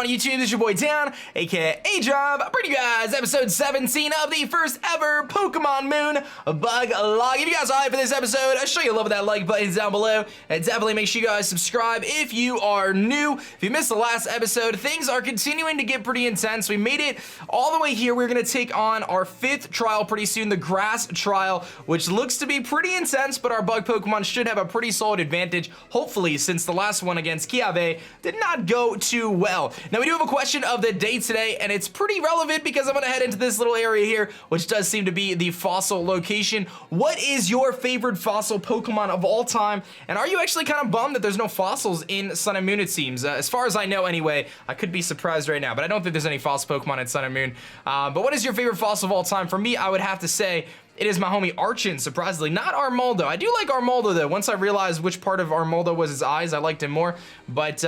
on YouTube? This is your boy Dan, aka aDrive, bringing you guys episode 17 of the first ever Pokemon Moon BugLocke. If you guys are hyped for this episode, I'll show you love with that like button down below, and definitely make sure you guys subscribe if you are new. If you missed the last episode, things are continuing to get pretty intense. We made it all the way here. We're gonna take on our 5th trial pretty soon, the Grass Trial, which looks to be pretty intense, but our bug Pokemon should have a pretty solid advantage, hopefully, since the last one against Kiave did not go too well. Now, we do have a question of the day today, and it's pretty relevant because I'm gonna head into this little area here, which does seem to be the fossil location. What is your favorite fossil Pokemon of all time? And are you actually kind of bummed that there's no fossils in Sun and Moon, it seems? As far as I know anyway, I could be surprised right now, but I don't think there's any fossil Pokemon in Sun and Moon. But what is your favorite fossil of all time? For me, I would have to say it is my homie Archon, surprisingly. Not Armaldo. I do like Armaldo, though. Once I realized which part of Armaldo was his eyes, I liked him more. But,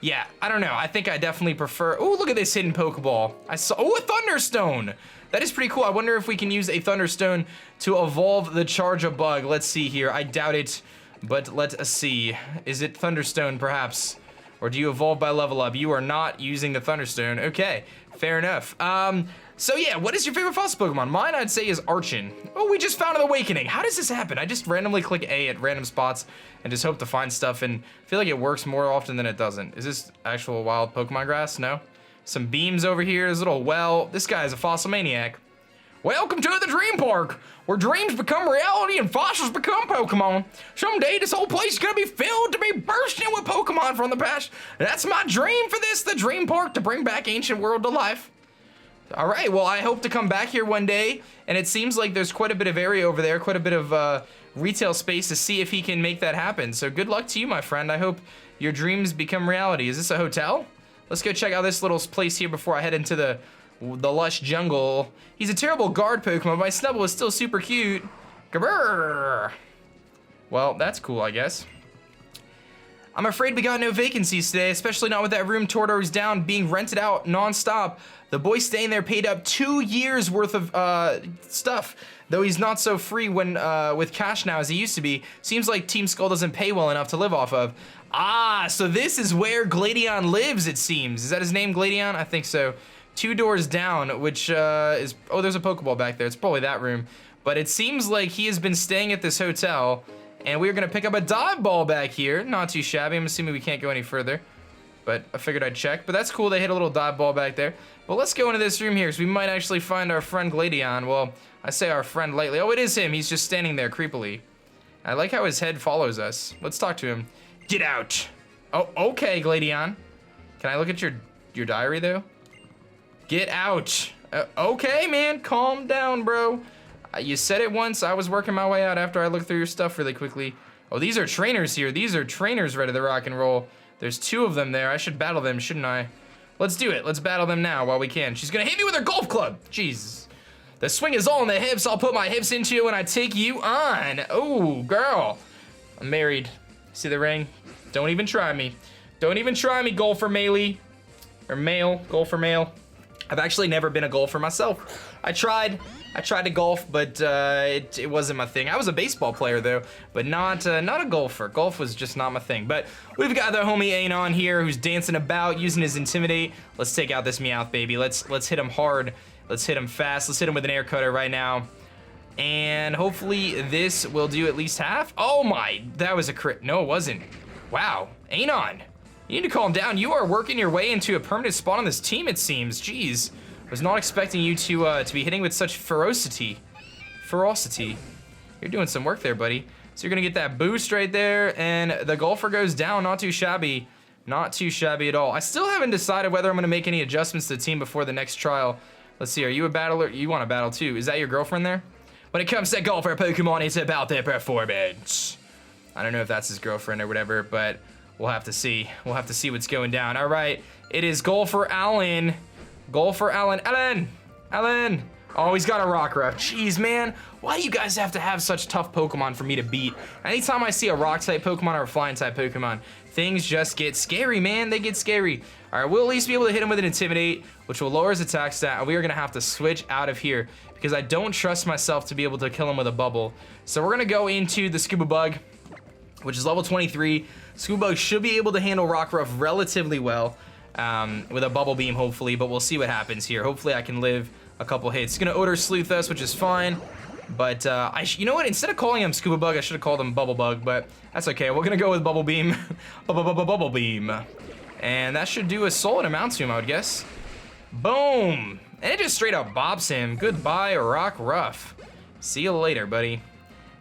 yeah, I don't know. I think I definitely prefer... Oh, look at this hidden Pokeball. I saw... Oh, a Thunderstone. That is pretty cool. I wonder if we can use a Thunderstone to evolve the Charge-a-Bug. Let's see here. I doubt it, but let's see. Is it Thunderstone, perhaps? Or do you evolve by level up? You are not using the Thunderstone. Okay, fair enough. So yeah, what is your favorite fossil Pokemon? Mine, I'd say, is Archon. Oh, we just found an Awakening. How does this happen? I just randomly click A at random spots and just hope to find stuff, and I feel like it works more often than it doesn't. Is this actual wild Pokemon grass? No? Some beams over here, there's a little well. This guy is a fossil maniac. Welcome to the Dream Park, where dreams become reality and fossils become Pokemon. Someday this whole place is gonna be filled to be bursting with Pokemon from the past. That's my dream for this, the Dream Park, to bring back ancient world to life. All right, well, I hope to come back here one day, and it seems like there's quite a bit of area over there, quite a bit of retail space to see if he can make that happen. So good luck to you, my friend. I hope your dreams become reality. Is this a hotel? Let's go check out this little place here before I head into the lush jungle. He's a terrible guard Pokemon, but my Snubbull is still super cute. Grrr. Well, that's cool, I guess. I'm afraid we got no vacancies today, especially not with that room Tordo's down being rented out non-stop. The boy staying there paid up 2 years worth of stuff, though he's not so free when with cash now as he used to be. Seems like Team Skull doesn't pay well enough to live off of. Ah, so this is where Gladion lives, it seems. Is that his name, Gladion? I think so. 2 doors down, which is... Oh, there's a Pokeball back there. It's probably that room. But it seems like he has been staying at this hotel, and we're gonna pick up a dive ball back here. Not too shabby. I'm assuming we can't go any further, but I figured I'd check. But that's cool. They hit a little dive ball back there. Well, let's go into this room here, because we might actually find our friend Gladion. Well, I say our friend lightly. Oh, it is him. He's just standing there creepily. I like how his head follows us. Let's talk to him. Get out. Oh, okay, Gladion. Can I look at your diary, though? Get out. Okay, man. Calm down, bro. You said it once. I was working my way out after I looked through your stuff really quickly. Oh, these are trainers here. These are trainers ready to rock and roll. There's 2 of them there. I should battle them, shouldn't I? Let's do it. Let's battle them now while we can. She's gonna hit me with her golf club. Jesus. The swing is all in the hips. I'll put my hips into you when I take you on. Oh, girl. I'm married. See the ring? Don't even try me. Don't even try me, golfer Maley. Or male, golfer male. I've actually never been a golfer myself. I tried to golf, but it wasn't my thing. I was a baseball player though, but not a golfer. Golf was just not my thing. But we've got the homie Anon here who's dancing about, using his Intimidate. Let's take out this Meowth baby. Let's hit him hard. Let's hit him fast. Let's hit him with an air cutter right now. And hopefully this will do at least half. Oh my, that was a crit. No, it wasn't. Wow, Anon. You need to calm down. You are working your way into a permanent spot on this team, it seems. Jeez. Was not expecting you to be hitting with such ferocity. Ferocity. You're doing some work there, buddy. So you're gonna get that boost right there, and the golfer goes down. Not too shabby. Not too shabby at all. I still haven't decided whether I'm gonna make any adjustments to the team before the next trial. Let's see, are you a battler? You want to battle too. Is that your girlfriend there? When it comes to golfer Pokemon, it's about their performance. I don't know if that's his girlfriend or whatever, but we'll have to see. We'll have to see what's going down. All right, it is golfer Alan. Golfer Alan. Alan. Oh, he's got a Rockruff. Jeez, man. Why do you guys have to have such tough Pokemon for me to beat? Anytime I see a Rock-type Pokemon or a Flying-type Pokemon, things just get scary, man. They get scary. All right, we'll at least be able to hit him with an Intimidate, which will lower his attack stat, and we are going to have to switch out of here because I don't trust myself to be able to kill him with a bubble. So we're going to go into the Scuba Bug, which is level 23. Scuba Bug should be able to handle Rockruff relatively well. with a Bubble Beam, hopefully, but we'll see what happens here. Hopefully I can live a couple hits. It's gonna Odor Sleuth us, which is fine. But, you know what? Instead of calling him Scuba Bug, I should have called him Bubble Bug, but that's okay. We're gonna go with Bubble Beam. Bubble Beam. And that should do a solid amount to him, I would guess. Boom! And it just straight up bops him. Goodbye, Rock Ruff. See you later, buddy.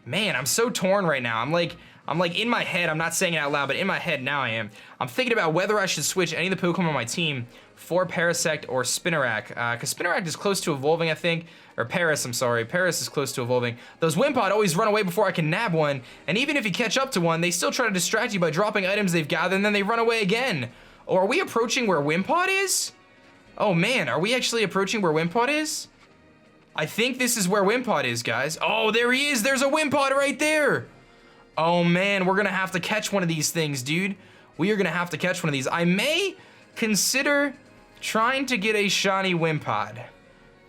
Man, I'm so torn right now. I'm like in my head, I'm not saying it out loud, but in my head now I am. I'm thinking about whether I should switch any of the Pokemon on my team for Parasect or Spinarak, because Spinarak is close to evolving, I think. Or Paris, I'm sorry. Paris is close to evolving. Those Wimpod always run away before I can nab one, and even if you catch up to one, they still try to distract you by dropping items they've gathered, and then they run away again. Or are we approaching where Wimpod is? Oh man, are we actually approaching where Wimpod is? I think this is where Wimpod is, guys. Oh, there he is. There's a Wimpod right there. Oh man, we're gonna have to catch one of these things, dude. We are gonna have to catch one of these. I may consider trying to get a shiny Wimpod.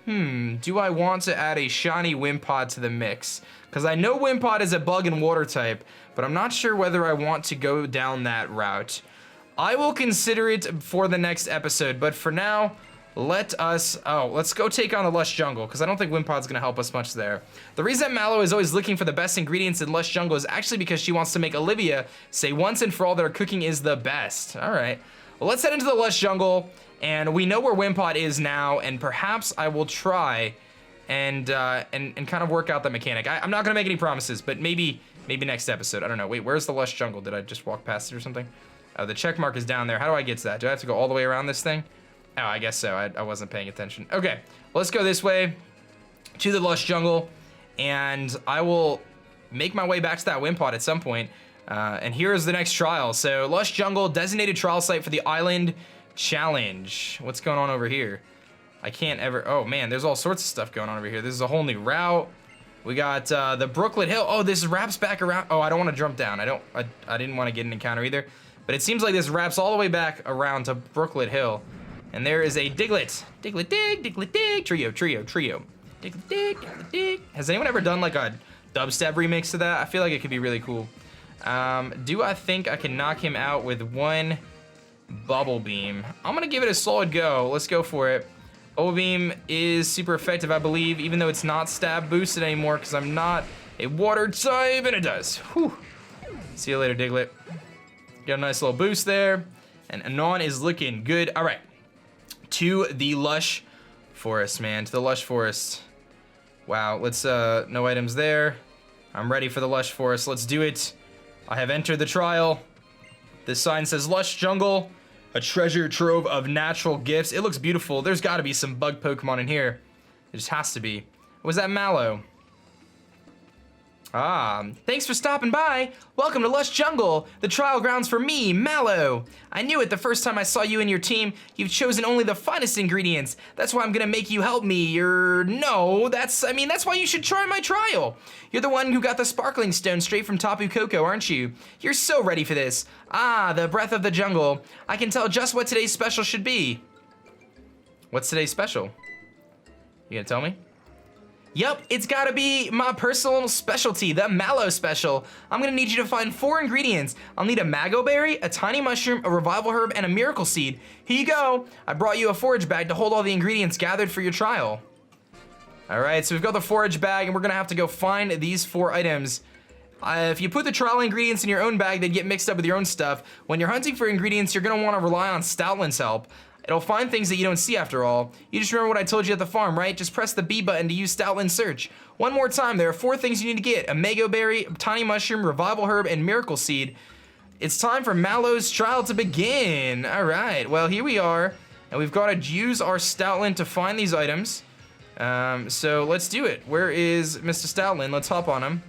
Do I want to add a shiny Wimpod to the mix? Because I know Wimpod is a bug and water type, but I'm not sure whether I want to go down that route. I will consider it for the next episode, but for now, let's go take on the Lush Jungle, because I don't think Wimpod's gonna help us much there. The reason Mallow is always looking for the best ingredients in Lush Jungle is actually because she wants to make Olivia say once and for all that her cooking is the best. All right, well, let's head into the Lush Jungle, and we know where Wimpod is now, and perhaps I will try and kind of work out the mechanic. I'm not gonna make any promises, but maybe next episode. I don't know. Wait, where's the Lush Jungle? Did I just walk past it or something? Oh, the check mark is down there. How do I get to that? Do I have to go all the way around this thing? Oh, I guess so. I wasn't paying attention. Okay, well, let's go this way to the Lush Jungle, and I will make my way back to that Wimpod at some point. And here is the next trial. So, Lush Jungle, designated trial site for the Island Challenge. What's going on over here? I can't ever... Oh, man, there's all sorts of stuff going on over here. This is a whole new route. We got the Brooklet Hill. Oh, this wraps back around. Oh, I don't want to jump down. I didn't want to get an encounter either. But it seems like this wraps all the way back around to Brooklet Hill. And there is a Diglett. Diglett dig, Diglett dig. Trio. Diglett dig, Diglett dig. Has anyone ever done like a dubstep remix to that? I feel like it could be really cool. Do I think I can knock him out with one Bubble Beam? I'm gonna give it a solid go. Let's go for it. Bubble Beam is super effective, I believe, even though it's not stab boosted anymore because I'm not a water type, and it does. Whew. See you later, Diglett. Got a nice little boost there. And Anon is looking good. All right. To the Lush Forest, man. To the Lush Forest. Wow. Let's, no items there. I'm ready for the Lush Forest. Let's do it. I have entered the trial. This sign says Lush Jungle, a treasure trove of natural gifts. It looks beautiful. There's got to be some bug Pokemon in here. It just has to be. Was that Mallow? Ah, thanks for stopping by. Welcome to Lush Jungle, the trial grounds for me, Mallow. I knew it the first time I saw you and your team. You've chosen only the finest ingredients. That's why I'm gonna make you help me. No, that's why you should try my trial. You're the one who got the sparkling stone straight from Tapu Koko, aren't you? You're so ready for this. Ah, the breath of the jungle. I can tell just what today's special should be. What's today's special? You gonna tell me? Yup, it's gotta be my personal specialty, the Mallow special. I'm gonna need you to find 4 ingredients. I'll need a Mago Berry, a Tiny Mushroom, a Revival Herb, and a Miracle Seed. Here you go. I brought you a forage bag to hold all the ingredients gathered for your trial. All right, so we've got the forage bag, and we're gonna have to go find these 4 items. If you put the trial ingredients in your own bag, they'd get mixed up with your own stuff. When you're hunting for ingredients, you're gonna wanna rely on Stoutland's help. It'll find things that you don't see after all. You just remember what I told you at the farm, right? Just press the B button to use Stoutland's search. One more time, there are 4 things you need to get: a Mago Berry, Tiny Mushroom, Revival Herb, and Miracle Seed. It's time for Mallow's trial to begin. All right, well, here we are, and we've got to use our Stoutland to find these items. So let's do it. Where is Mr. Stoutland? Let's hop on him.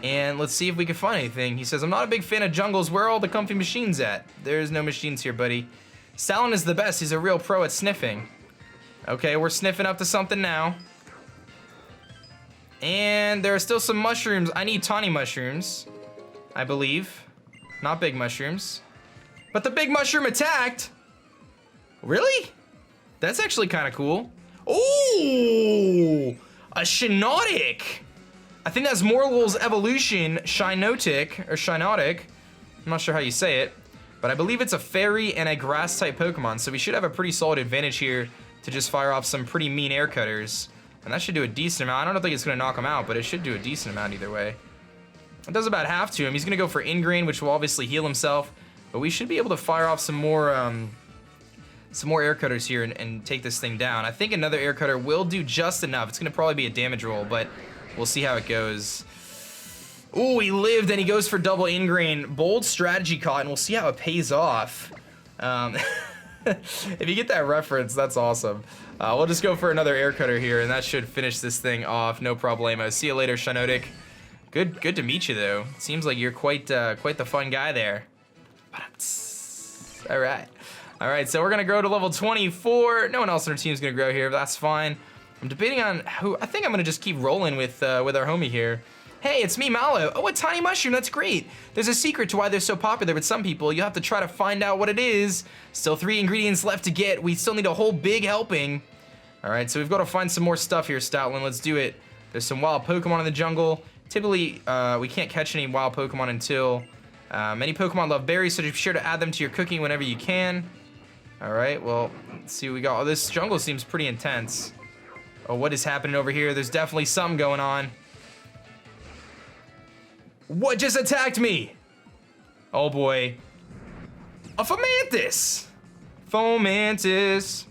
And let's see if we can find anything. He says, I'm not a big fan of jungles. Where are all the comfy machines at? There's no machines here, buddy. Stoutland is the best. He's a real pro at sniffing. Okay, we're sniffing up to something now. And there are still some mushrooms. I need tiny mushrooms, I believe. Not big mushrooms. But the big mushroom attacked. Really? That's actually kind of cool. Ooh, a Shinotic. I think that's Morlul's evolution, Shinotic, or Shinotic. I'm not sure how you say it. But I believe it's a fairy and a grass-type Pokemon, so we should have a pretty solid advantage here to just fire off some pretty mean air cutters. And that should do a decent amount. I don't think it's going to knock him out, but it should do a decent amount either way. It does about half to him. He's going to go for Ingrain, which will obviously heal himself. But we should be able to fire off some more air cutters here and take this thing down. I think another air cutter will do just enough. It's going to probably be a damage roll, but we'll see how it goes. Ooh, he lived and he goes for double Ingrain. Bold strategy caught, and we'll see how it pays off. If you get that reference, that's awesome. We'll just go for another air cutter here, and that should finish this thing off. No problemo. See you later, Shinotic. Good to meet you, though. Seems like you're quite the fun guy there. All right, so we're gonna grow to level 24. No one else on our team is gonna grow here, but that's fine. I'm debating on who. I think I'm gonna just keep rolling with our homie here. Hey, it's me, Mallow. Oh, a tiny mushroom, that's great. There's a secret to why they're so popular with some people. You'll have to try to find out what it is. Still 3 ingredients left to get. We still need a whole big helping. All right, so we've got to find some more stuff here, Stoutland. Let's do it. There's some wild Pokemon in the jungle. Typically, we can't catch any wild Pokemon until many Pokemon love berries, so be sure to add them to your cooking whenever you can. All right, well, let's see what we got. Oh, this jungle seems pretty intense. Oh, what is happening over here? There's definitely something going on. What just attacked me? Oh boy. A Fomantis! Fomantis.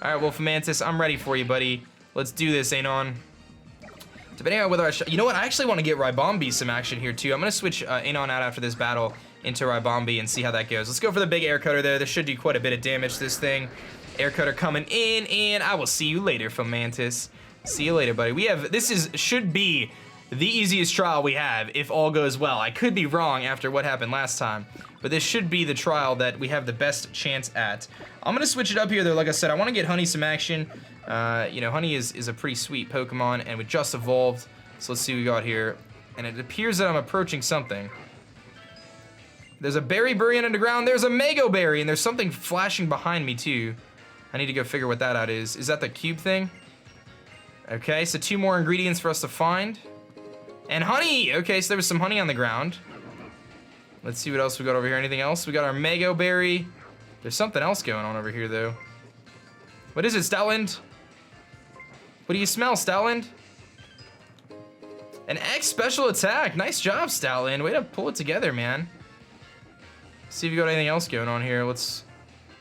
Alright, well, Fomantis, I'm ready for you, buddy. Let's do this, Anon. Depending on whether you know what? I actually want to get Ribombi some action here, too. I'm going to switch Anon out after this battle into Ribombi and see how that goes. Let's go for the big air cutter there. This should do quite a bit of damage, this thing. Air cutter coming in, and I will see you later, Fomantis. See you later, buddy. Should be the easiest trial we have if all goes well. I could be wrong after what happened last time, but this should be the trial that we have the best chance at. I'm gonna switch it up here though. Like I said, I want to get Honey some action. You know, Honey is a pretty sweet Pokemon, and we just evolved. So let's see what we got here. And it appears that I'm approaching something. There's a berry burying underground. There's a Mango Berry, and there's something flashing behind me too. I need to go figure what that out is. Is that the cube thing? Okay, so 2 more ingredients for us to find. And honey! Okay, so there was some honey on the ground. Let's see what else we got over here. Anything else? We got our Mango Berry. There's something else going on over here, though. What is it, Stoutland? What do you smell, Stoutland? An X special attack. Nice job, Stoutland. Way to pull it together, man. See if you got anything else going on here. Let's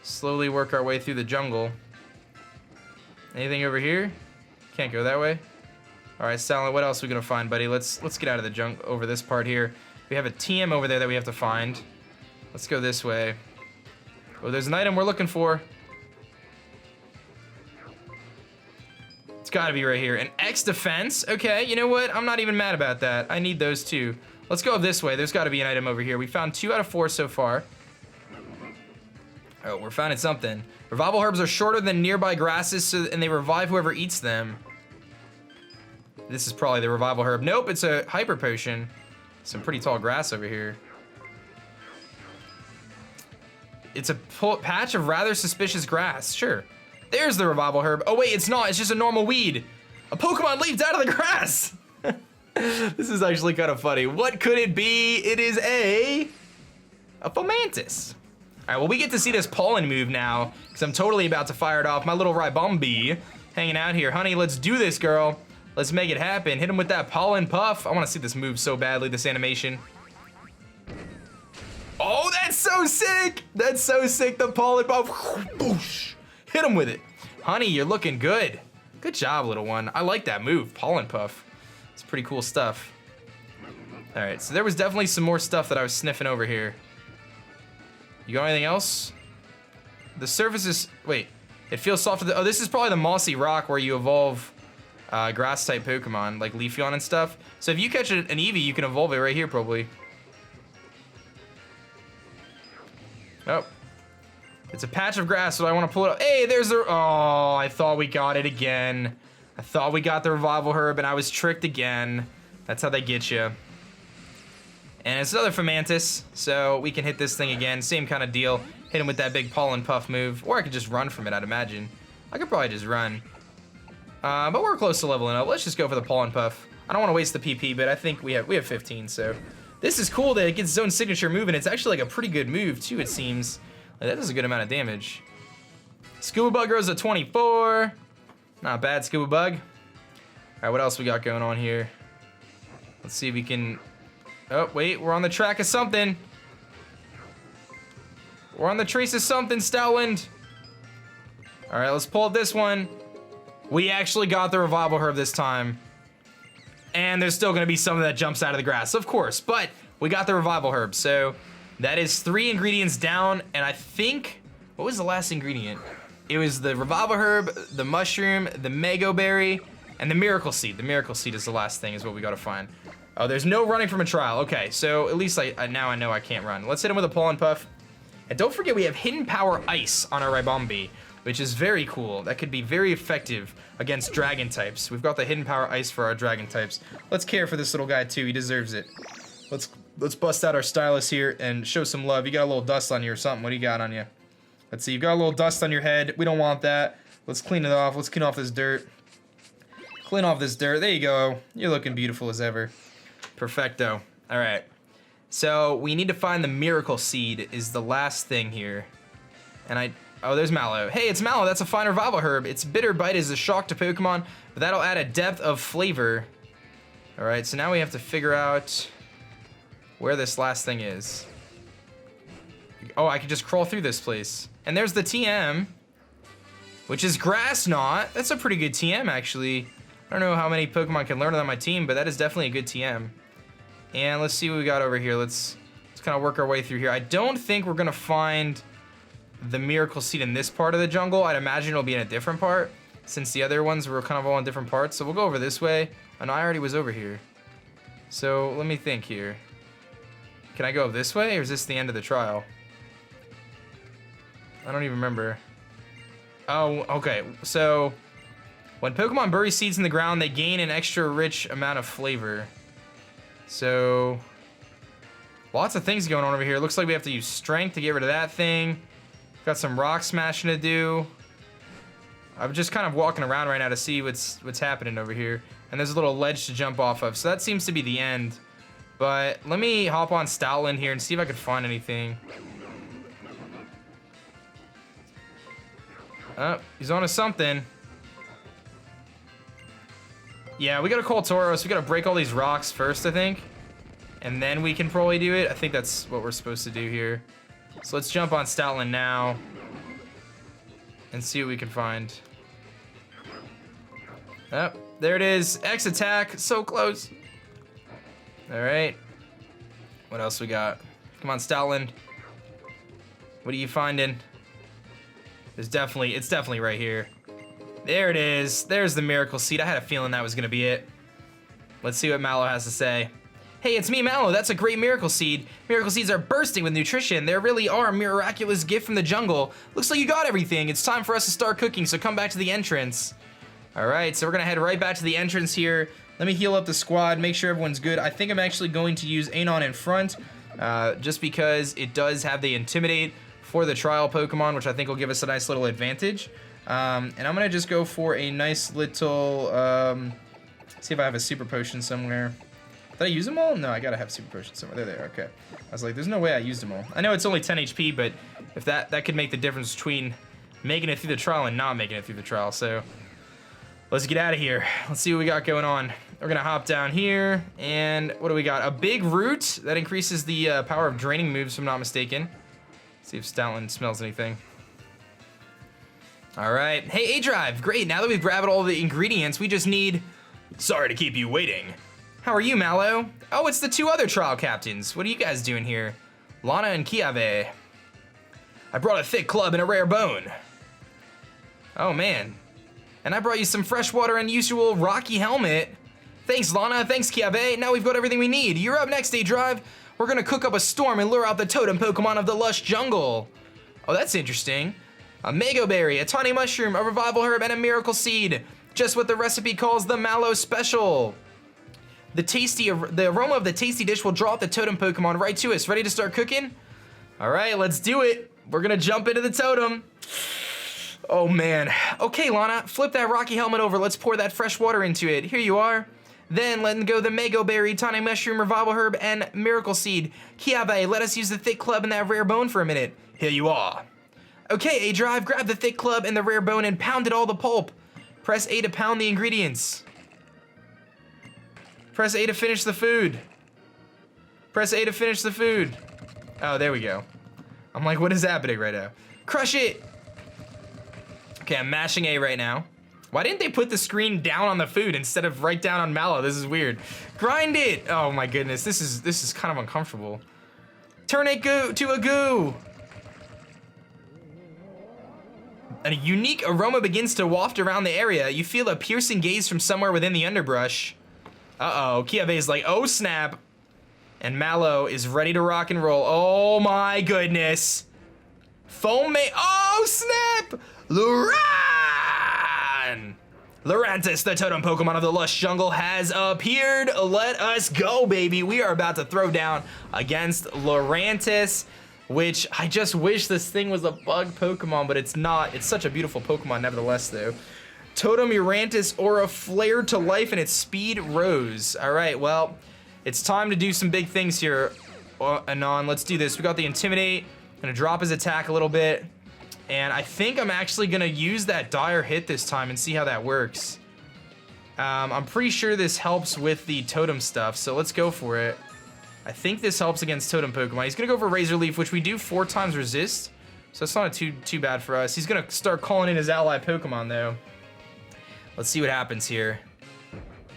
slowly work our way through the jungle. Anything over here? Can't go that way. All right, Stoutland, what else are we gonna find, buddy? Let's get out of the junk over this part here. We have a TM over there that we have to find. Let's go this way. Oh, there's an item we're looking for. It's gotta be right here. An X defense. Okay, you know what? I'm not even mad about that. I need those too. Let's go this way. There's gotta be an item over here. We found 2 out of 4 so far. Oh, we're finding something. Revival herbs are shorter than nearby grasses, and they revive whoever eats them. This is probably the revival herb. Nope, it's a hyper potion. Some pretty tall grass over here. It's a patch of rather suspicious grass. Sure. There's the revival herb. Oh wait, it's not. It's just a normal weed. A Pokemon leaped out of the grass. This is actually kind of funny. What could it be? It is a Fomantis. All right, well, we get to see this pollen move now because I'm totally about to fire it off. My little Ribombi hanging out here. Honey, let's do this, girl. Let's make it happen. Hit him with that pollen puff. I want to see this move so badly, this animation. Oh, that's so sick. That's so sick, the pollen puff. Boosh. Hit him with it. Honey, you're looking good. Good job, little one. I like that move, pollen puff. It's pretty cool stuff. All right, so there was definitely some more stuff that I was sniffing over here. You got anything else? The surface is, wait, it feels soft. Oh, this is probably the mossy rock where you evolve grass type Pokemon, like Leafeon and stuff. So if you catch an Eevee, you can evolve it right here probably. Oh. It's a patch of grass, so I want to pull it up. Hey, there's the, oh, I thought we got it again. I thought we got the revival herb and I was tricked again. That's how they get you. And it's another Fomantis, so we can hit this thing again. Same kind of deal. Hit him with that big pollen puff move. Or I could just run from it, I'd imagine. I could probably just run. But we're close to leveling up. Let's just go for the pollen puff. I don't want to waste the PP, but I think we have 15, so This is cool that it gets its own signature move, and it's actually like a pretty good move too, it seems. Like, that does a good amount of damage. Scuba Bug grows to 24. Not bad, Scuba Bug. All right, what else we got going on here? Let's see if we can... Oh, wait, we're on the track of something. We're on the trace of something, Stoutland. All right, let's pull up this one. We actually got the Revival Herb this time. And there's still gonna be something that jumps out of the grass, of course, but we got the Revival Herb, so that is 3 ingredients down, and I think, what was the last ingredient? It was the Revival Herb, the Mushroom, the Mango Berry, and the Miracle Seed. The Miracle Seed is the last thing, is what we gotta find. Oh, there's no running from a trial. Okay, so at least now I know I can't run. Let's hit him with a Pollen Puff. And don't forget we have Hidden Power Ice on our Ribombee, which is very cool. That could be very effective against dragon types. We've got the Hidden Power Ice for our dragon types. Let's care for this little guy too, he deserves it. Let's bust out our stylus here and show some love. You got a little dust on you or something. What do you got on you? Let's see, you've got a little dust on your head. We don't want that. Let's clean it off. Let's clean off this dirt. Clean off this dirt. There you go. You're looking beautiful as ever. Perfecto. All right. So we need to find the Miracle Seed is the last thing here. And oh, there's Mallow. Hey, it's Mallow. That's a fine Revival Herb. Its bitter bite is a shock to Pokemon, but that'll add a depth of flavor. All right, so now we have to figure out where this last thing is. Oh, I could just crawl through this place. And there's the TM, which is Grass Knot. That's a pretty good TM, actually. I don't know how many Pokemon can learn it on my team, but that is definitely a good TM. And let's see what we got over here. Let's kind of work our way through here. I don't think we're gonna find the Miracle Seed in this part of the jungle. I'd imagine it'll be in a different part, since the other ones were kind of all in different parts. So we'll go over this way. Oh, no, I already was over here. So let me think here. Can I go this way, or is this the end of the trial? I don't even remember. Oh, okay. So when Pokemon bury seeds in the ground, they gain an extra rich amount of flavor. So lots of things going on over here. Looks like we have to use strength to get rid of that thing. Got some rock smashing to do. I'm just kind of walking around right now to see what's happening over here. And there's a little ledge to jump off of. So that seems to be the end. But let me hop on Stoutland here and see if I can find anything. Oh, he's on to something. Yeah, we gotta call Tauros. We gotta break all these rocks first, I think. And then we can probably do it. I think that's what we're supposed to do here. So let's jump on Stoutland now and see what we can find. Oh, there it is. X attack. So close. All right. What else we got? Come on, Stoutland. What are you finding? It's definitely right here. There it is. There's the Miracle Seed. I had a feeling that was gonna be it. Let's see what Mallow has to say. Hey, it's me, Mallow. That's a great Miracle Seed. Miracle Seeds are bursting with nutrition. They really are a miraculous gift from the jungle. Looks like you got everything. It's time for us to start cooking, so come back to the entrance. All right, so we're gonna head right back to the entrance here. Let me heal up the squad, make sure everyone's good. I think I'm actually going to use Anon in front, just because it does have the Intimidate for the trial Pokemon, which I think will give us a nice little advantage. And I'm gonna just go for a nice little, see if I have a Super Potion somewhere. Did I use them all? No, I gotta have Super Potion somewhere. There they are, okay. I was like, there's no way I used them all. I know it's only 10 HP, but if that could make the difference between making it through the trial and not making it through the trial, so let's get out of here. Let's see what we got going on. We're gonna hop down here, and what do we got? A big root that increases the power of draining moves, if I'm not mistaken. See if Stoutland smells anything. All right, hey, aDrive, great. Now that we've grabbed all the ingredients, we just need... Sorry to keep you waiting. How are you, Mallow? Oh, it's the 2 other trial captains. What are you guys doing here? Lana and Kiave. I brought a thick club and a rare bone. Oh, man. And I brought you some fresh water and usual rocky helmet. Thanks, Lana. Thanks, Kiave. Now we've got everything we need. You're up next, aDrive. We're gonna cook up a storm and lure out the totem Pokemon of the lush jungle. Oh, that's interesting. A Mango Berry, a tawny mushroom, a revival herb, and a miracle seed. Just what the recipe calls the Mallow special. The aroma of the tasty dish will draw out the totem Pokemon right to us. Ready to start cooking? All right, let's do it. We're gonna jump into the totem. Oh man. Okay, Lana, flip that rocky helmet over. Let's pour that fresh water into it. Here you are. Then letting go the Mango Berry, Tonic Mushroom, Revival Herb, and Miracle Seed. Kiave, let us use the Thick Club and that Rare Bone for a minute. Here you are. Okay, aDrive, grab the Thick Club and the Rare Bone and pound it all the pulp. Press A to pound the ingredients. Press A to finish the food. Press A to finish the food. Oh, there we go. I'm like, what is happening right now? Crush it! Okay, I'm mashing A right now. Why didn't they put the screen down on the food instead of right down on Mallow? This is weird. Grind it! Oh my goodness, this is kind of uncomfortable. Turn it to a goo! A unique aroma begins to waft around the area. You feel a piercing gaze from somewhere within the underbrush. Uh-oh, Kiave is like, oh snap. And Mallow is ready to rock and roll. Oh my goodness. Foam oh snap! Lurantis, the totem Pokemon of the lush jungle, has appeared. Let us go, baby. We are about to throw down against Lurantis, which I just wish this thing was a bug Pokemon, but it's not. It's such a beautiful Pokemon nevertheless, though. Totem Lurantis Aura flared to life and its speed rose. All right, well, it's time to do some big things here, Anon. Let's do this. We got the Intimidate. Gonna drop his attack a little bit. And I think I'm actually gonna use that dire hit this time and see how that works. I'm pretty sure this helps with the totem stuff, so let's go for it. I think this helps against totem Pokemon. He's gonna go for Razor Leaf, which we do 4 times resist, so it's not too bad for us. He's gonna start calling in his ally Pokemon though. Let's see what happens here.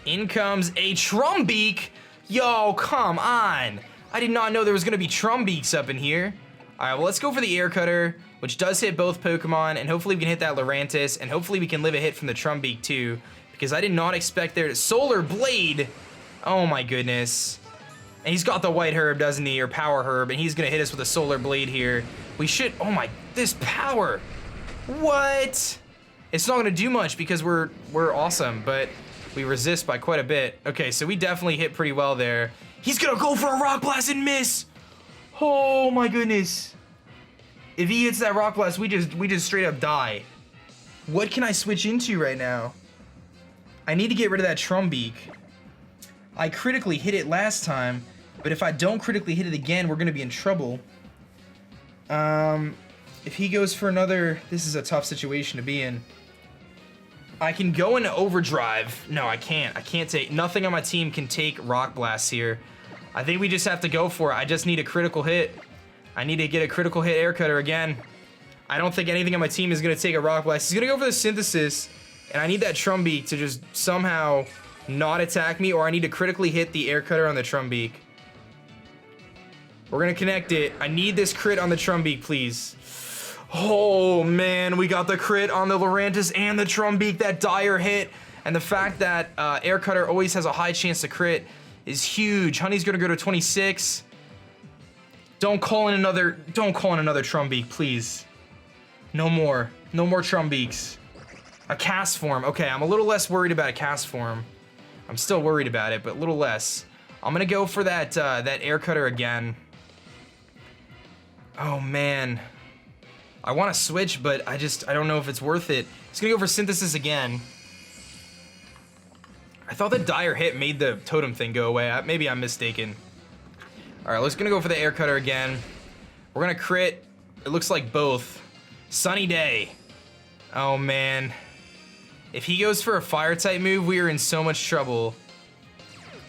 In comes a Trumbeak. Yo, come on. I did not know there was gonna be Trumbeaks up in here. All right, well, let's go for the Air Cutter, which does hit both Pokemon, and hopefully we can hit that Lurantis, and hopefully we can live a hit from the Trumbeak too, because I did not expect there to Solar Blade. Oh my goodness. And he's got the White Herb, doesn't he, or Power Herb, and he's gonna hit us with a Solar Blade here. We should, oh my, this power. What? It's not gonna do much because we're awesome, but we resist by quite a bit. Okay, so we definitely hit pretty well there. He's gonna go for a Rock Blast and miss. Oh my goodness. If he hits that Rock Blast, we just straight up die. What can I switch into right now? I need to get rid of that Trumbeak. I critically hit it last time, but if I don't critically hit it again, we're gonna be in trouble. If he goes for another, this is a tough situation to be in. I can go into overdrive. No, I can't. I can't take, nothing on my team can take Rock Blasts here. I think we just have to go for it. I just need a critical hit. I need to get a critical hit Air Cutter again. I don't think anything on my team is gonna take a Rock Blast. He's gonna go for the Synthesis, and I need that Trumbeak to just somehow not attack me, or I need to critically hit the Air Cutter on the Trumbeak. We're gonna connect it. I need this crit on the Trumbeak, please. Oh man, we got the crit on the Lurantis and the Trumbeak, that dire hit. And the fact that Air Cutter always has a high chance to crit is huge. Honey's gonna go to 26. Don't call in another Trumbeak, please. No more Trumbeaks. A cast form. Okay, I'm a little less worried about a cast form. I'm still worried about it, but a little less. I'm gonna go for that Air Cutter again. Oh man. I want to switch, but I don't know if it's worth it. He's gonna go for Synthesis again. I thought the dire hit made the totem thing go away. Maybe I'm mistaken. All right, let's gonna go for the Air Cutter again. We're gonna crit. It looks like both. Sunny Day. Oh man. If he goes for a fire type move, we are in so much trouble.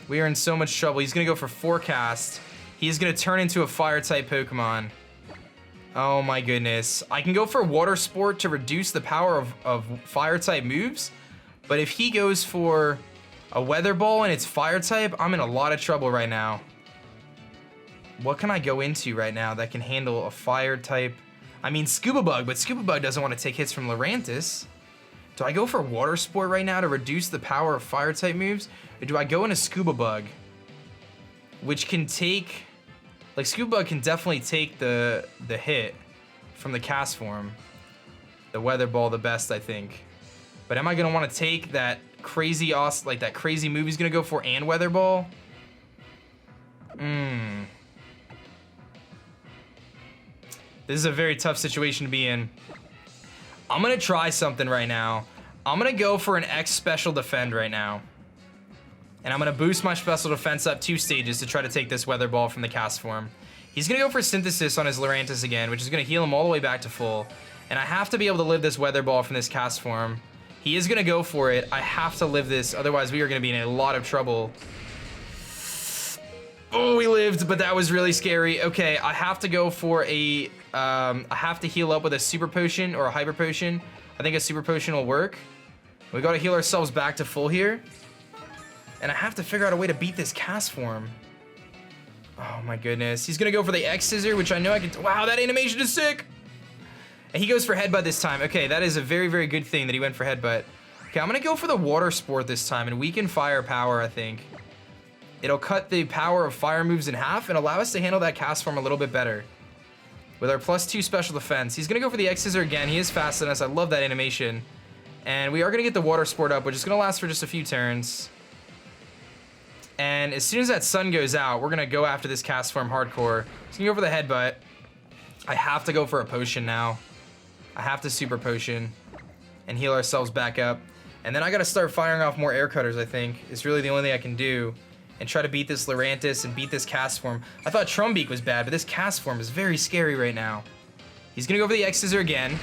We are in so much trouble. He's gonna go for Forecast. He's gonna turn into a fire type Pokemon. Oh my goodness. I can go for Water Sport to reduce the power of fire type moves, but if he goes for a Weather Ball and it's fire type, I'm in a lot of trouble right now. What can I go into right now that can handle a fire type? I mean Scuba Bug, but Scuba Bug doesn't want to take hits from Lurantis. Do I go for Water Sport right now to reduce the power of fire type moves? Or do I go into Scuba Bug, which can take, like Scuba Bug can definitely take the hit from the cast form. The Weather Ball the best, I think. But am I gonna want to take that crazy that crazy move he's gonna go for and Weather Ball? This is a very tough situation to be in. I'm gonna try something right now. I'm gonna go for an X Special Defend right now. And I'm gonna boost my special defense up 2 stages to try to take this weather ball from the cast form. He's gonna go for synthesis on his Lurantis again, which is gonna heal him all the way back to full. And I have to be able to live this weather ball from this cast form. He is gonna go for it. I have to live this, otherwise we are gonna be in a lot of trouble. Oh, we lived, but that was really scary. Okay, I have to go for a, I have to heal up with a super potion or a hyper potion. I think a super potion will work. We gotta heal ourselves back to full here. And I have to figure out a way to beat this cast form. Oh my goodness. He's gonna go for the X scissor, which I know I can, wow, that animation is sick. And he goes for headbutt this time. Okay, that is a very, very good thing that he went for headbutt. Okay, I'm gonna go for the water sport this time and weaken fire power, I think. It'll cut the power of fire moves in half and allow us to handle that cast form a little bit better. With our +2 special defense. He's gonna go for the X scissor again. He is faster than us. I love that animation. And we are gonna get the water sport up, which is gonna last for just a few turns. And as soon as that sun goes out, we're gonna go after this cast form hardcore. He's gonna go for the headbutt. I have to go for a potion now. I have to super potion and heal ourselves back up. And then I gotta start firing off more air cutters, I think. It's really the only thing I can do. And try to beat this Lurantis and beat this cast form. I thought Trumbeak was bad, but this cast form is very scary right now. He's gonna go for the X scissor again,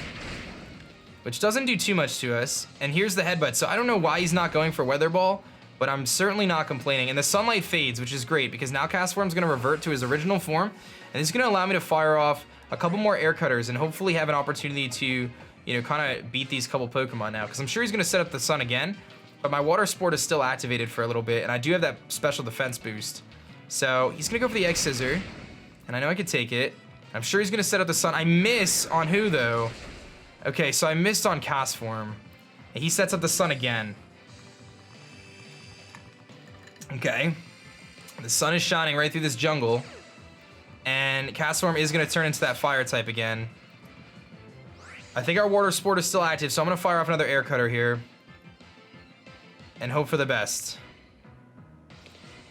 which doesn't do too much to us. And here's the headbutt. So I don't know why he's not going for weather ball, but I'm certainly not complaining. And the sunlight fades, which is great because now cast form's gonna revert to his original form. And it's gonna allow me to fire off a couple more air cutters and hopefully have an opportunity to, you know, kind of beat these couple Pokemon now. Because I'm sure he's gonna set up the sun again. But my water sport is still activated for a little bit, and I do have that special defense boost. So he's gonna go for the X scissor, and I know I could take it. I'm sure he's gonna set up the sun. I miss on who though? Okay, so I missed on cast form, and he sets up the sun again. Okay, the sun is shining right through this jungle, and cast form is gonna turn into that fire type again. I think our water sport is still active, so I'm gonna fire off another air cutter here. And hope for the best.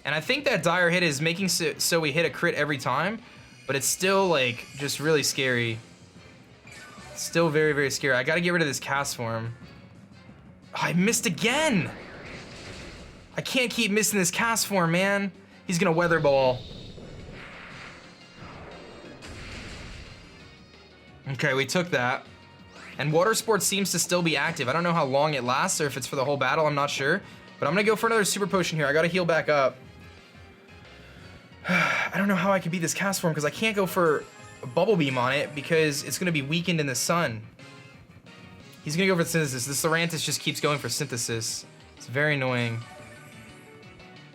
And I think that dire hit is making so we hit a crit every time, but it's still like just really scary. Still very, very scary. I gotta get rid of this cast form. Oh, I missed again. I can't keep missing this cast form, man. He's gonna weather ball. Okay, we took that. And water sport seems to still be active. I don't know how long it lasts or if it's for the whole battle, I'm not sure. But I'm gonna go for another super potion here. I gotta heal back up. I don't know how I can beat this cast form because I can't go for a bubble beam on it because it's gonna be weakened in the sun. He's gonna go for synthesis. This Lurantis just keeps going for synthesis. It's very annoying.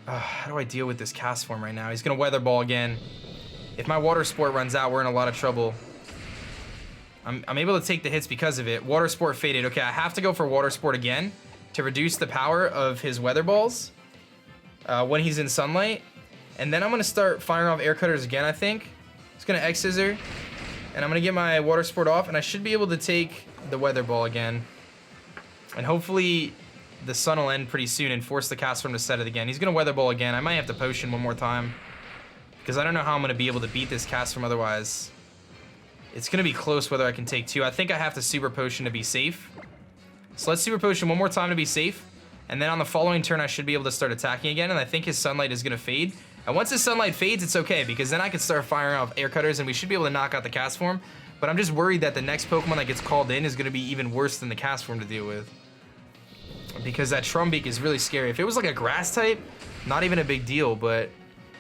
How do I deal with this cast form right now? He's gonna weather ball again. If my water sport runs out, we're in a lot of trouble. I'm able to take the hits because of it. Water sport faded. Okay, I have to go for water sport again to reduce the power of his weather balls when he's in sunlight. And then I'm gonna start firing off air cutters again, I think. It's gonna X scissor, and I'm gonna get my water sport off, and I should be able to take the weather ball again. And hopefully the sun will end pretty soon and force the cast form to set it again. He's gonna weather ball again. I might have to potion one more time because I don't know how I'm gonna be able to beat this cast form otherwise. It's gonna be close whether I can take 2. I think I have to super potion to be safe. So let's super potion one more time to be safe. And then on the following turn, I should be able to start attacking again. And I think his sunlight is gonna fade. And once his sunlight fades, it's okay because then I can start firing off air cutters and we should be able to knock out the cast form. But I'm just worried that the next Pokemon that gets called in is gonna be even worse than the cast form to deal with. Because that Trumbeak is really scary. If it was like a grass type, not even a big deal, but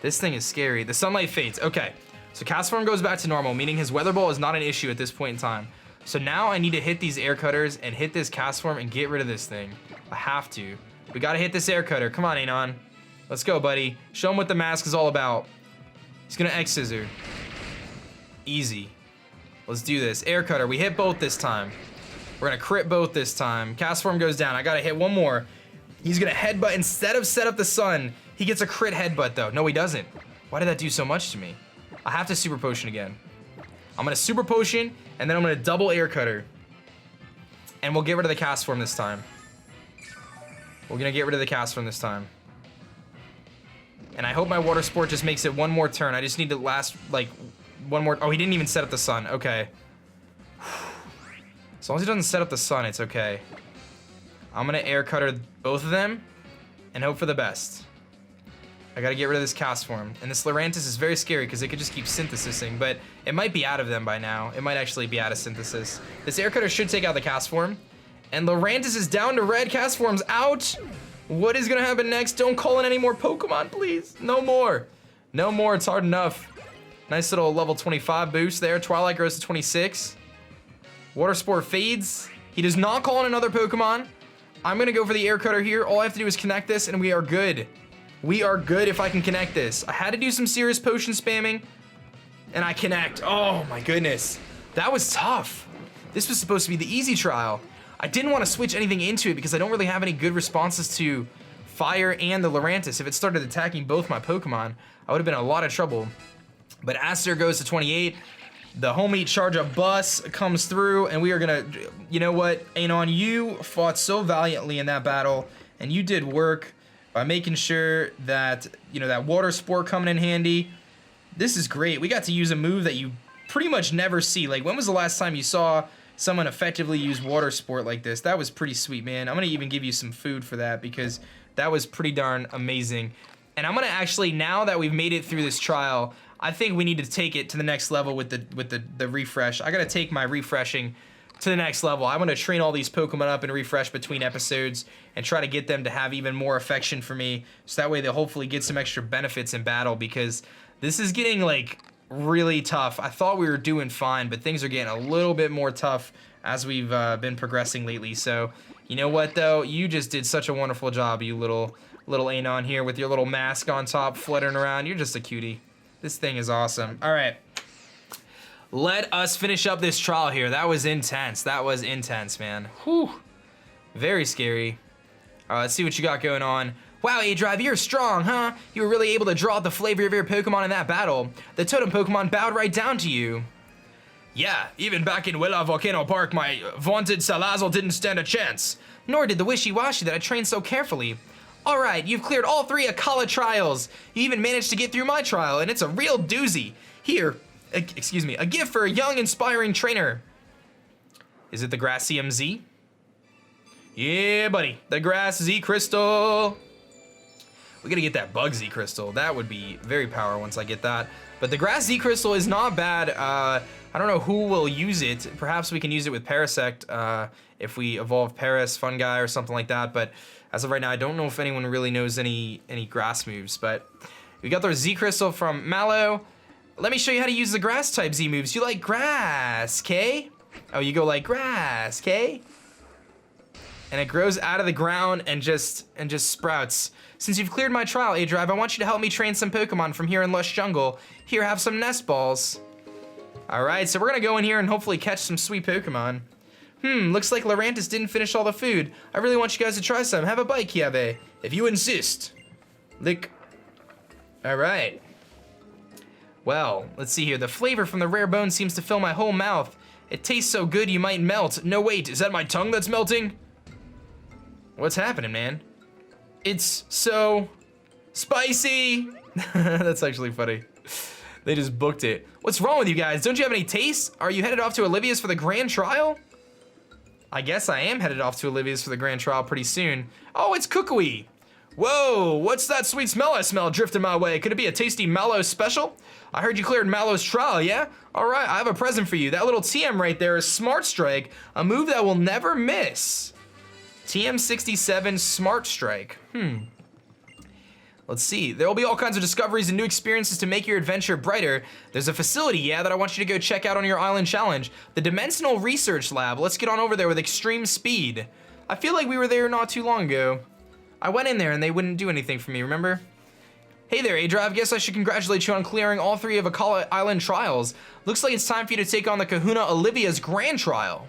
this thing is scary. The sunlight fades, okay. So cast form goes back to normal, meaning his weather ball is not an issue at this point in time. So now I need to hit these air cutters and hit this cast form and get rid of this thing. I have to. We gotta hit this air cutter. Come on, Anon. Let's go, buddy. Show him what the mask is all about. He's gonna X scissor. Easy. Let's do this. Air cutter. We hit both this time. We're gonna crit both this time. Cast form goes down. I gotta hit one more. He's gonna headbutt instead of set up the sun. He gets a crit headbutt though. No, he doesn't. Why did that do so much to me? I have to super potion again. I'm gonna super potion and then I'm gonna double air cutter. And we'll get rid of the cast form this time. We're gonna get rid of the cast form this time. And I hope my water sport just makes it one more turn. I just need to last like one more. Oh, he didn't even set up the sun. Okay. As long as he doesn't set up the sun, it's okay. I'm gonna air cutter both of them and hope for the best. I gotta get rid of this cast form. And this Lurantis is very scary because it could just keep synthesizing, but it might be out of them by now. It might actually be out of synthesis. This air cutter should take out the cast form. And Lurantis is down to red. Cast form's out. What is gonna happen next? Don't call in any more Pokemon, please. No more. No more, it's hard enough. Nice little level 25 boost there. Twilight grows to 26. Water Spore fades. He does not call in another Pokemon. I'm gonna go for the air cutter here. All I have to do is connect this and we are good. We are good if I can connect this. I had to do some serious potion spamming and I connect. Oh my goodness. That was tough. This was supposed to be the easy trial. I didn't want to switch anything into it because I don't really have any good responses to fire and the Lurantis. If it started attacking both my Pokemon, I would have been in a lot of trouble. But Aster goes to 28. The home heat charge up bus comes through and we are gonna, you know what, Anon, you fought so valiantly in that battle and you did work by making sure that, you know, that water sport coming in handy. This is great. We got to use a move that you pretty much never see. Like, when was the last time you saw someone effectively use water sport like this? That was pretty sweet, man. I'm gonna even give you some food for that because that was pretty darn amazing. And I'm gonna actually, now that we've made it through this trial, I think we need to take it to the next level with the refresh. I gotta take my refreshing to the next level. I want to train all these Pokemon up and refresh between episodes and try to get them to have even more affection for me, so that way they'll hopefully get some extra benefits in battle, because this is getting like really tough. I thought we were doing fine, but things are getting a little bit more tough as we've been progressing lately. So you know what though, you just did such a wonderful job, you little Anon here with your little mask on top fluttering around. You're just a cutie. This thing is awesome. All right. Let us finish up this trial here. That was intense. That was intense, man. Whew. Very scary. All right, let's see what you got going on. Wow, aDrive, you're strong, huh? You were really able to draw out the flavor of your Pokemon in that battle. The Totem Pokemon bowed right down to you. Yeah, even back in Willa Volcano Park, my vaunted Salazzle didn't stand a chance. Nor did the Wishy-Washy that I trained so carefully. All right, you've cleared all 3 Akala trials. You even managed to get through my trial, and it's a real doozy. Here, excuse me, a gift for a young, inspiring trainer. Is it the Grass CMZ? Yeah, buddy, the Grass Z Crystal. We gotta get that Bug Z Crystal. That would be very powerful once I get that. But the Grass Z Crystal is not bad. I don't know who will use it. Perhaps we can use it with Parasect if we evolve Paras, Fungi, or something like that. But as of right now, I don't know if anyone really knows any grass moves. But we got the Z Crystal from Mallow. Let me show you how to use the grass type Z moves. You like grass, K? Oh, you go like grass, K? And it grows out of the ground and just sprouts. Since you've cleared my trial, aDrive, I want you to help me train some Pokemon from here in Lush Jungle. Here, have some nest balls. All right, so we're gonna go in here and hopefully catch some sweet Pokemon. Looks like Lurantis didn't finish all the food. I really want you guys to try some. Have a bite, Kiave, if you insist. Lick. All right. Well, let's see here. The flavor from the rare bone seems to fill my whole mouth. It tastes so good you might melt. No, wait, is that my tongue that's melting? What's happening, man? It's so spicy. That's actually funny. They just booked it. What's wrong with you guys? Don't you have any taste? Are you headed off to Olivia's for the grand trial? I guess I am headed off to Olivia's for the grand trial pretty soon. Oh, it's Kukui. Whoa, what's that sweet smell I smell drifting my way? Could it be a tasty Mallow special? I heard you cleared Mallow's trial, yeah? All right, I have a present for you. That little TM right there is Smart Strike, a move that will never miss. TM67 Smart Strike. Let's see. There will be all kinds of discoveries and new experiences to make your adventure brighter. There's a facility, yeah, that I want you to go check out on your island challenge. The Dimensional Research Lab. Let's get on over there with extreme speed. I feel like we were there not too long ago. I went in there and they wouldn't do anything for me, remember? Hey there, aDrive. Guess I should congratulate you on clearing all 3 of Akala Island trials. Looks like it's time for you to take on the Kahuna Olivia's Grand Trial.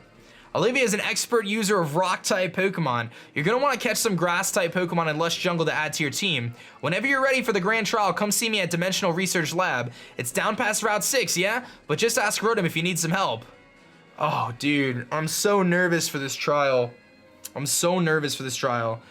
Olivia is an expert user of rock-type Pokemon. You're gonna wanna catch some grass-type Pokemon in Lush Jungle to add to your team. Whenever you're ready for the Grand Trial, come see me at Dimensional Research Lab. It's down past Route 6, yeah? But just ask Rotom if you need some help. Oh, dude, I'm so nervous for this trial. I'm so nervous for this trial.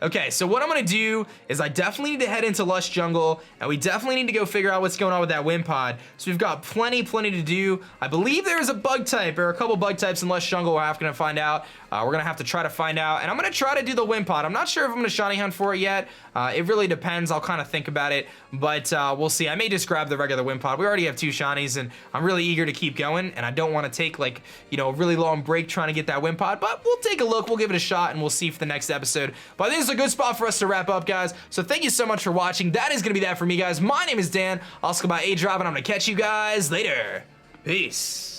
Okay, so what I'm gonna do is I definitely need to head into Lush Jungle, and we definitely need to go figure out what's going on with that wind pod. So we've got plenty to do. I believe there is a bug type, or a couple bug types in Lush Jungle we're gonna find out. We're gonna have to try to find out, and I'm gonna try to do the wind pod. I'm not sure if I'm gonna shiny hunt for it yet. It really depends. I'll kind of think about it, but we'll see. I may just grab the regular wind pod. We already have 2 shinies, and I'm really eager to keep going, and I don't want to take, like, you know, a really long break trying to get that wind pod, but we'll take a look. We'll give it a shot, and we'll see for the next episode. But I think this is a good spot for us to wrap up, guys. So thank you so much for watching. That is gonna be that for me, guys. My name is Dan. I'll go by aDrive, and I'm gonna catch you guys later. Peace.